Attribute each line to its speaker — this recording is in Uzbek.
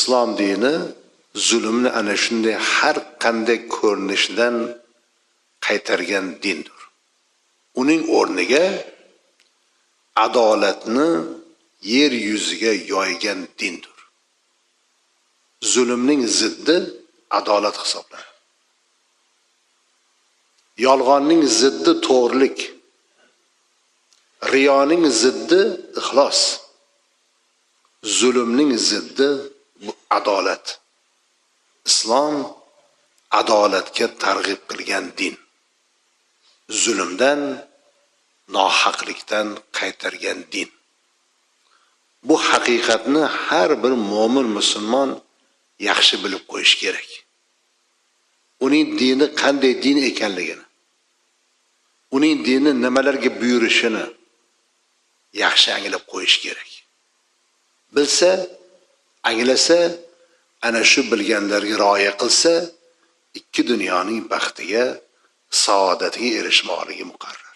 Speaker 1: islom dini zulmni ana shunday har qanday ko'rinishdan qaytargan dindir. Uning o'rniga adolatni yer yuziga yoygan dindir. Zulmning ziddi adolat hisoblanadi. Yolg'onning ziddi to'g'rilik. Riyoning ziddi ixlos. Zulmning ziddi adolat. Islom adolatga targ'ib qilgan din. Zulmdan, nohaqlikdan qaytargan din. Bu haqiqatni har bir mo'min musulmon yaxshi bilib qo'yish kerak. Uning dini qanday din ekanligini, uning dini nimalarga buyurishini yaxshi anglab qo'yish kerak. Bilsa, anglasa, ana shu bilganlarga rioya qilsa, ikki dunyoning baxtiga, saodatiga erishmoqligi muqarrar.